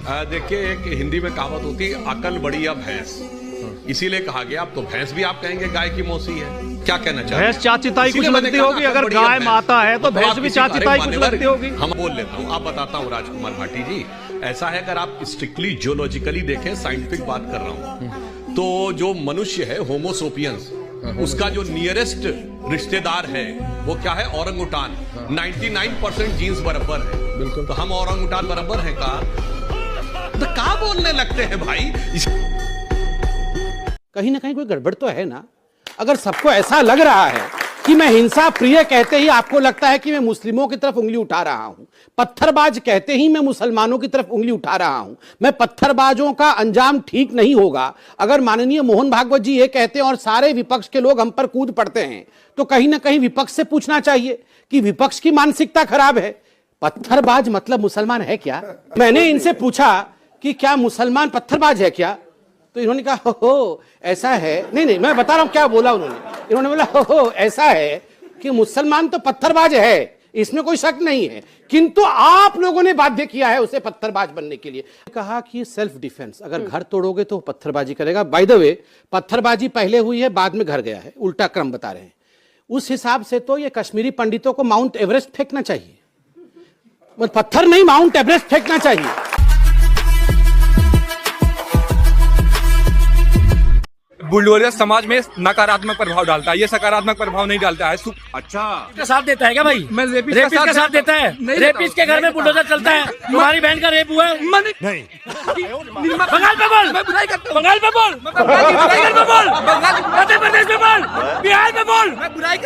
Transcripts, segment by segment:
देखिए, एक हिंदी में कहावत होती है, अकल बड़ी या भैंस। इसीलिए कहा गया, अब तो भैंस भी आप कहेंगे गाय की मौसी है। क्या कहना चाहते हैं? भैंस चाची ताई कुछ लगती होगी, अगर गाय माता है तो भैंस भी चाची ताई कुछ लगती होगी। हम बोल लेता हूँ, आप बताता हूँ राजकुमार भाटी जी। ऐसा है, अगर आप स्ट्रिक्टली जियोलॉजिकली देखें, साइंटिफिक बात कर रहा हूँ, तो जो मनुष्य है होमोसोपियंस, उसका जो नियरेस्ट रिश्तेदार है वो क्या है? औरंगुटान। 99% जीन्स बराबर है। बिल्कुल। तो हम औरंगुटान बराबर हैं का? तो क्या बोलने लगते हैं भाई? कहीं ना कहीं कोई गड़बड़ तो है ना। अगर सबको ऐसा लग रहा है कि मैं हिंसा प्रिय कहते ही आपको लगता है कि मैं मुस्लिमों की तरफ उंगली उठा रहा हूं, पत्थरबाज कहते ही मैं मुसलमानों की तरफ उंगली उठा रहा हूं, मैं पत्थरबाजों का अंजाम ठीक नहीं होगा, अगर माननीय मोहन भागवत जी ये कहते हैं और सारे विपक्ष के लोग हम पर कूद पड़ते हैं, तो कहीं ना कहीं विपक्ष से पूछना चाहिए कि विपक्ष की मानसिकता खराब है। पत्थरबाज मतलब मुसलमान है क्या? मैंने इनसे पूछा कि क्या मुसलमान पत्थरबाज है क्या, तो इन्होंने कहा हो ऐसा है। नहीं, मैं बता रहा हूं क्या बोला इन्होंने बोला हो ऐसा है कि मुसलमान तो पत्थरबाज है, इसमें कोई शक नहीं है, किंतु आप लोगों ने बाध्य किया है उसे पत्थरबाज बनने के लिए। कहा कि सेल्फ डिफेंस, अगर घर तोड़ोगे तो पत्थरबाजी करेगा। बाय द वे, पत्थरबाजी पहले हुई है, बाद में घर गया है, उल्टा क्रम बता रहे हैं। उस हिसाब से तो ये कश्मीरी पंडितों को माउंट एवरेस्ट फेंकना चाहिए, पत्थर नहीं माउंट एवरेस्ट फेंकना चाहिए। बुलडोजर समाज में नकारात्मक प्रभाव डालता है, ये सकारात्मक प्रभाव नहीं डालता है। अच्छा, का साथ देता है क्या भाई? मैं रेपिस्ट का साथ देता है। रेपिस्ट के घर में बुलडोजर चलता है। तुम्हारी बहन का रेप हुआ है? नहीं, बंगाल पे बोल, मैं बुराई करता हूं। बंगाल पे बोल, बंगाल पे बोल, मध्य प्रदेश में बोल, बिहार में बोल, मैं बुराई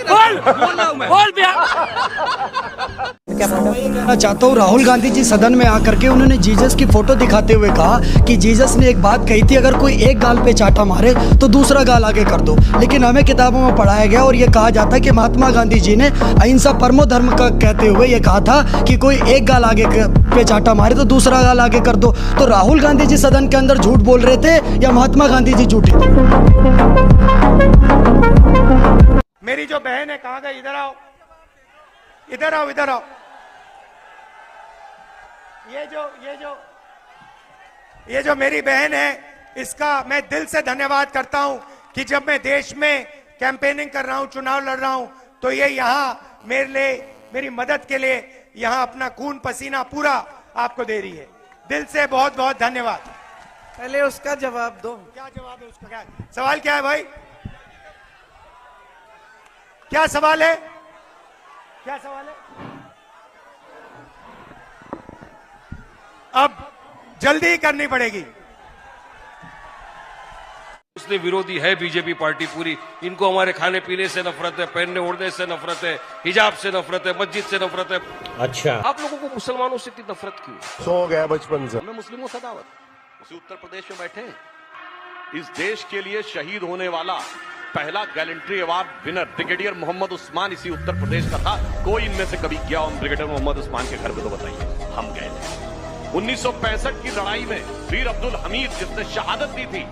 बोल बिहार। क्या कहना चाहता हूँ, राहुल गांधी जी सदन में आकर के उन्होंने जीसस की फोटो दिखाते हुए कहा कि जीसस ने एक बात कही थी, अगर कोई एक गाल पे चाटा मारे तो दूसरा गाल आगे कर दो। लेकिन हमें किताबों में पढ़ाया गया और ये कहा जाता है कि महात्मा गांधी जी ने अहिंसा परमो धर्म का कहते हुए ये कहा था कि कोई एक गाल आगे पे चाटा मारे तो दूसरा गाल आगे कर दो। तो राहुल गांधी जी सदन के अंदर झूठ बोल रहे थे या महात्मा गांधी जी झूठे थे? मेरी जो बहन है, कहाँ गई? इधर आओ, इधर आओ, इधर आओ। ये जो मेरी बहन है, इसका मैं दिल से धन्यवाद करता हूं कि जब मैं देश में कैंपेनिंग कर रहा हूं, चुनाव लड़ रहा हूं, तो ये यहाँ मेरे लिए, मेरी मदद के लिए यहाँ अपना खून पसीना पूरा आपको दे रही है। दिल से बहुत बहुत धन्यवाद। पहले उसका जवाब दो। क्या जवाब है उसका? क्या सवाल क्या है भाई? क्या सवाल है? क्या सवाल है? अब जल्दी ही करनी पड़ेगी। मुस्लिम विरोधी है बीजेपी पार्टी पूरी। इनको हमारे खाने पीने से नफरत है, पहनने ओढ़ने से नफरत है, हिजाब से नफरत है, मस्जिद से नफरत है। अच्छा, आप लोगों को मुसलमानों से इतनी नफरत क्यों? सो गया बचपन से। मैं मुस्लिमों से दावत, उसी उत्तर प्रदेश में बैठे हैं। इस देश के लिए शहीद होने वाला पहला gallantry award winner brigadier Mohammad Usman इसी उत्तर प्रदेश का था। कोई इनमें से कभी गया उन ब्रिगेडियर मोहम्मद उस्मान के घर में? तो बताइए। हम गए थे 1965 की लड़ाई में। वीर अब्दुल हमीद जिसने शहादत दी थी,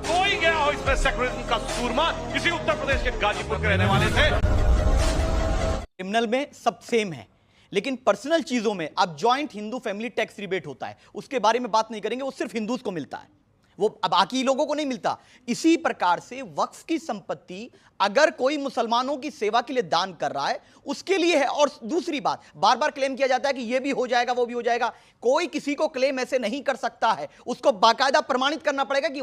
कोई गया हो इसमें? सेक्युलरिज्म का सूरमा इसी उत्तर प्रदेश के गाजीपुर के रहने वाले थे। क्रिमिनल में सब सेम है, लेकिन पर्सनल चीजों में अब joint Hindu family tax rebate होता है, उसके बारे में बात नहीं करेंगे। वो सिर्फ हिंदूज को मिलता है, वो अब बाकी लोगों को नहीं मिलता। इसी प्रकार से वक्फ की संपत्ति अगर कोई मुसलमानों की सेवा के लिए दान कर रहा है उसके लिए है। और दूसरी बात, बार बार क्लेम किया जाता है कि ये भी हो जाएगा, वो भी हो जाएगा। कोई किसी को क्लेम ऐसे नहीं कर सकता है, उसको बाकायदा प्रमाणित करना पड़ेगा कि